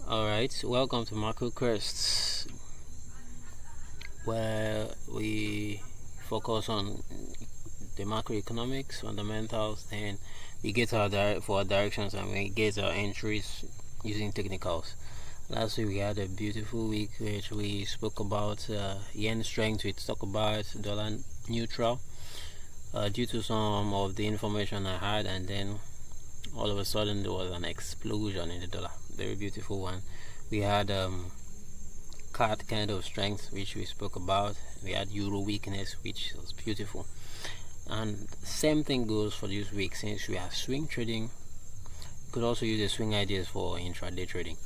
Alright, welcome to Macro Crest, where we focus on the macroeconomics fundamentals, then we get our directions and we get our entries using technicals. Last week we had a beautiful week which we spoke about yen strength, we talked about dollar neutral due to some of the information I had, and then all of a sudden there was an explosion in the dollar. Very beautiful one. We had CAD kind of strength, which we spoke about. We had euro weakness, which was beautiful. And same thing goes for this week. Since we are swing trading, you could also use the swing ideas for intraday trading.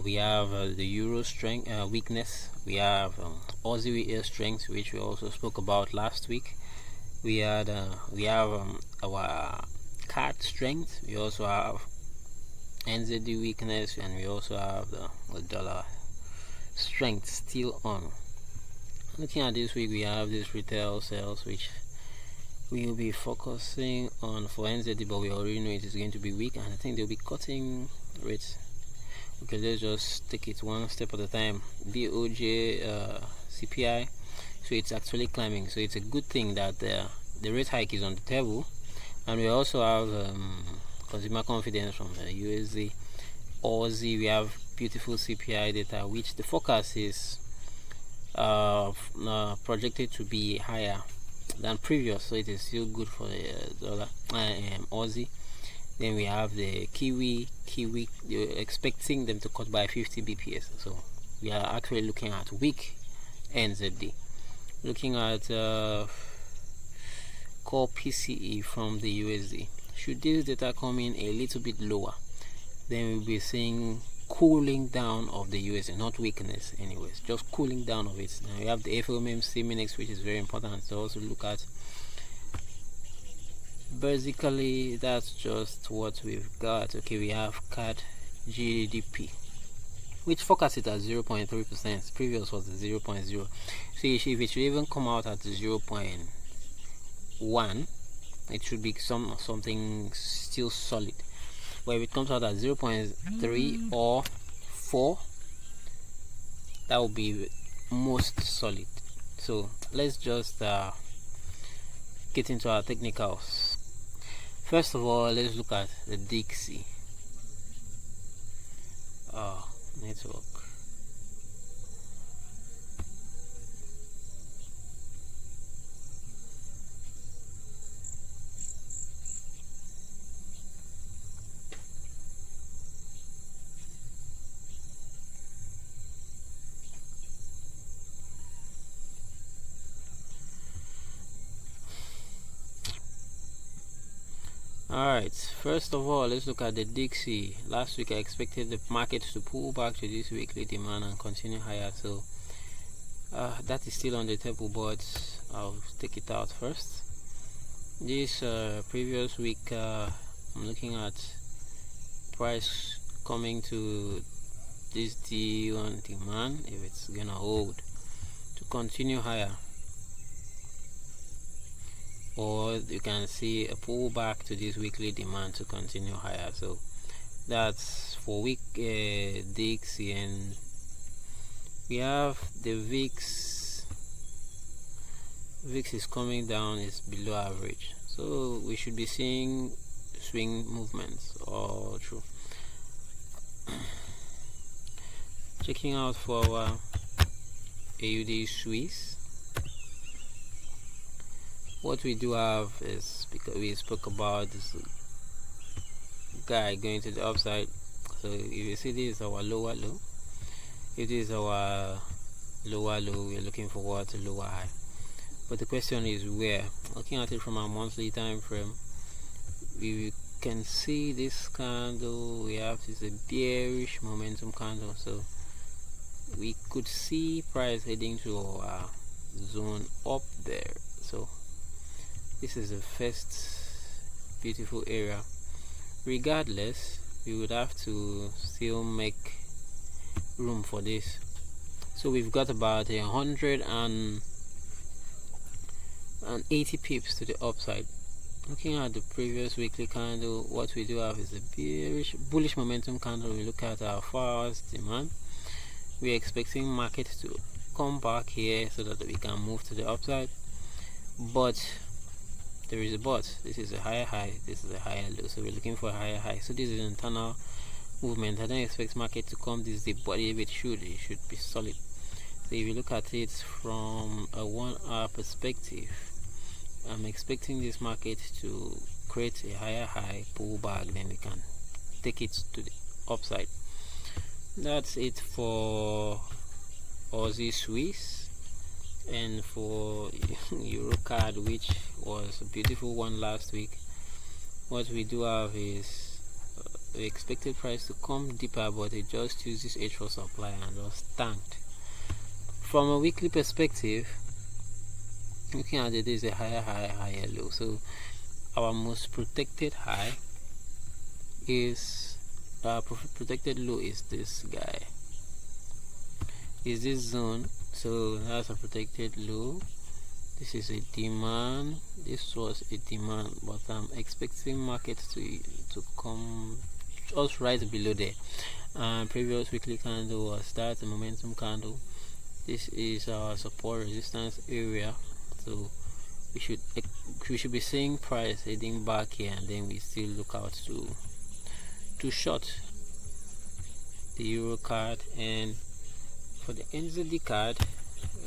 We have the euro strength weakness. We have Aussie strength, which we also spoke about last week. We have our CAD strength. We also have NZD weakness, and we also have the dollar strength still on. Looking at this week, we have this retail sales, which we will be focusing on for NZD, but we already know it is going to be weak, and I think they'll be cutting rates. Okay, let's just take it one step at a time. BOJ CPI, so it's actually climbing, so it's a good thing that the rate hike is on the table. And we also have consumer confidence from the USD. Aussie, we have beautiful CPI data, which the forecast is projected to be higher than previous, so it is still good for the dollar Aussie. Then we have the Kiwi, they're expecting them to cut by 50 bps, so we are actually looking at weak NZD. Looking at core PCE from the USD, should this data come in a little bit lower, then we'll be seeing cooling down of the USD, not weakness anyways, just cooling down of it. Now we have the FOMC minutes, which is very important to also look at. Basically that's just what we've got. Okay, we have CAD GDP, which forecasted at 0.3%. Previous was 0.0. So if it should even come out at 0.1, it should be something still solid. But if it comes out at 0.3 or 4, that will be most solid. So let's just get into our technicals. First of all, let's look at the Dixie network. Alright, first of all, let's look at the Dixie. Last week I expected the market to pull back to this weekly demand and continue higher, so that is still on the table, but I'll take it out first. This previous week I'm looking at price coming to this D1 demand, if it's gonna hold, to continue higher, or you can see a pullback to this weekly demand to continue higher. So that's for week Dixie. And we have the VIX is coming down, is below average, so we should be seeing swing movements all through. Checking out for AUD Swiss, what we do have is, because we spoke about this guy going to the upside, so if you see this is our lower low, it is our lower low, we're looking forward to lower high, but the question is where. Looking at it from a monthly time frame, we can see this candle, we have this a bearish momentum candle, so we could see price heading to our zone up there. So this is the first beautiful area. Regardless, we would have to still make room for this. So we've got about 180 pips to the upside, Looking at the previous weekly candle, what we do have is a bullish momentum candle. We look at our 4 hours demand. We are expecting market to come back here so that we can move to the upside, but there is a but. This is a higher high, this is a higher low, so we're looking for a higher high. So this is an internal movement. I don't expect market to come this deep, but if it should be solid. So if you look at it from a 1 hour perspective, I'm expecting this market to create a higher high, pull back, then we can take it to the upside. That's it for Aussie Swiss, and for Eurocard, which was a beautiful one last week. What we do have is the expected price to come deeper, but it just uses H4 supply and just tanked. From a weekly perspective, looking at it, is a higher high, higher low. So our most protected high is protected low is this guy, is this zone. So that's a protected low. This is a demand. This was a demand, but I'm expecting market to come just right below there. Previous weekly candle was that a momentum candle. This is our support resistance area. So we should be seeing price heading back here, and then we still look out to short the Euro card. And for the NZD card,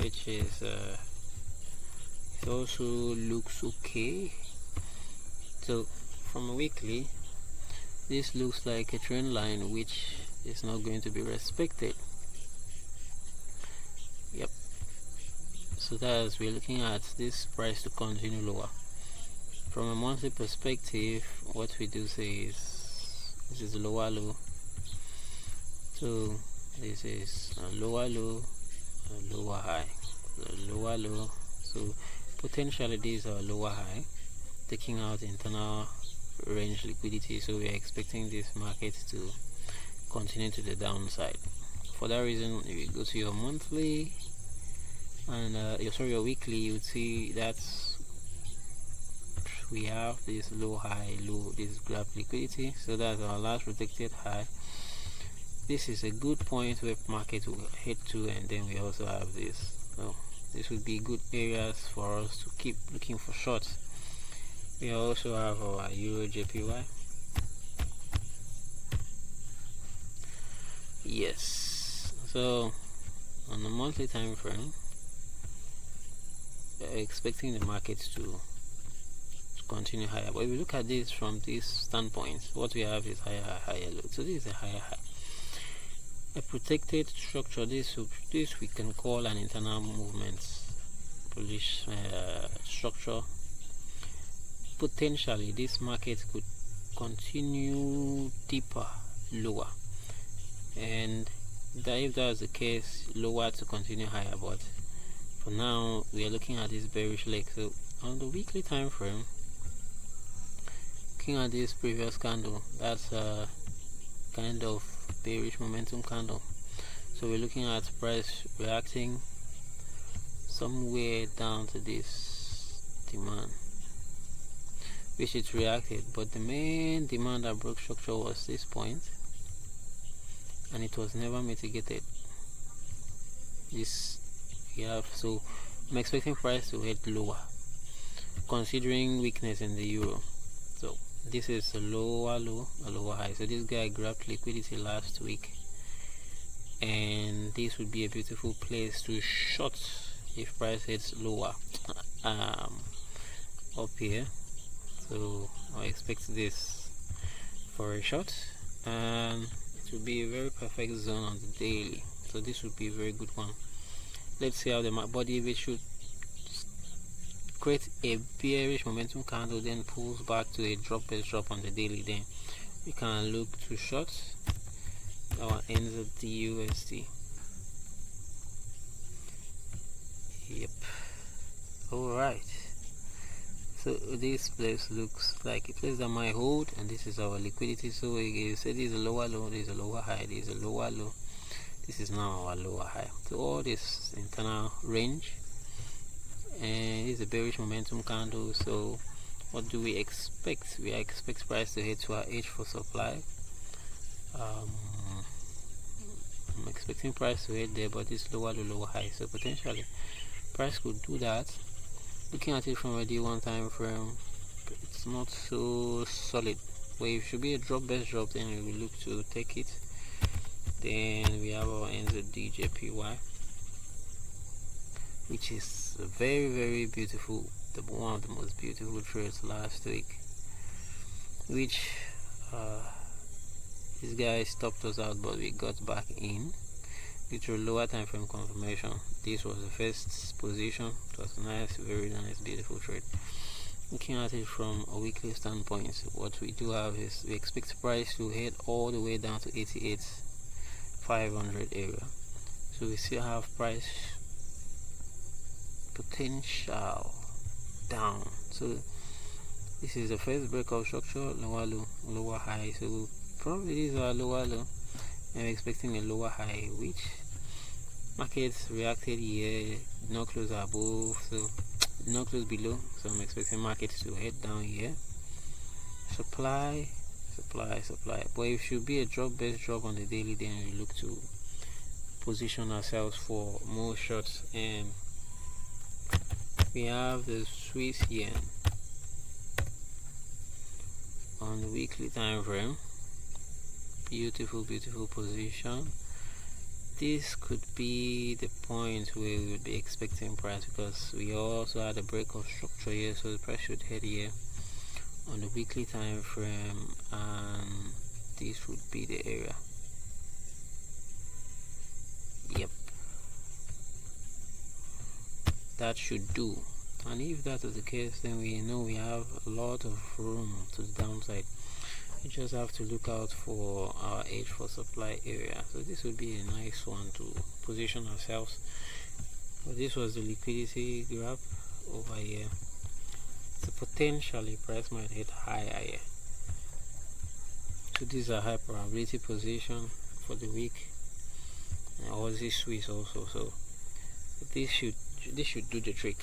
which is it also looks okay. So from a weekly, this looks like a trend line which is not going to be respected. Yep. So that's, we're looking at this price to continue lower. From a monthly perspective, what we do say is this is a lower low. So this is a lower low, a lower high, a lower low. So potentially these are lower high, taking out internal range liquidity. So we are expecting this market to continue to the downside. For that reason, if you go to your monthly and your weekly, you would see that we have this low high low, this grab liquidity. So that's our last protected high. This is a good point where market will head to, and then we also have this. So this would be good areas for us to keep looking for shorts. We also have our Euro JPY. Yes. So on the monthly time frame, expecting the market to continue higher. But if we look at this from this standpoint, what we have is higher high, higher low. So this is a higher high, a protected structure. This we can call an internal movement bullish structure. Potentially this market could continue deeper lower, and if that's the case, lower to continue higher. But for now, we are looking at this bearish leg. So on the weekly time frame, looking at this previous candle, that's a kind of bearish momentum candle. So we're looking at price reacting somewhere down to this demand, which it reacted, but the main demand that broke structure was this point, and it was never mitigated. This we have. So I'm expecting price to head lower, considering weakness in the euro. So this is a lower low, a lower high. So this guy grabbed liquidity last week, and this would be a beautiful place to short if price heads lower up here. So I expect this for a short, and it will be a very perfect zone on the daily. So this would be a very good one. Let's see how the body, if it should create a bearish momentum candle, then pulls back to a drop-based drop on the daily, then we can look to short our NZD USD. Yep. Alright. So this place looks like a place that might hold, and this is our liquidity. So we say this is a lower low, this is a lower high, this is a lower low, this is now our lower high. So all this internal range, and this is a bearish momentum candle. So What do we expect? We expect price to hit to our H for supply. I'm expecting price to hit there, but it's lower to lower high, so potentially price could do that. Looking at it from a D1 time frame, it's not so solid. But if it should be a drop, best drop, then we will look to take it. Then we have our NZDJPY, which is a very beautiful, one of the most beautiful trades last week, which this guy stopped us out, but we got back in due to lower time frame confirmation. This was the first position. It was nice, very nice, beautiful trade. Looking at it from a weekly standpoint, what we do have is we expect price to head all the way down to 88,500 area. So we still have price potential down. So this is the first breakout structure, lower low, lower high. So probably these are lower low. I'm expecting a lower high, which markets reacted here, no close above, so no close below. So I'm expecting markets to head down here. Supply. But it should be a drop, best drop on the daily, then we look to position ourselves for more shots. And we have the Swiss yen on the weekly time frame. Beautiful position. This could be the point where we would be expecting price, because we also had a breakout structure here, so the price should head here on the weekly time frame, and this would be the area. Yep, that should do. And if that is the case, then we know we have a lot of room to the downside. We just have to look out for our H for supply area. So this would be a nice one to position ourselves. So this was the liquidity graph over here. So potentially price might hit higher here. So these are high probability position for the week, and all this Swiss also. So this should do the trick.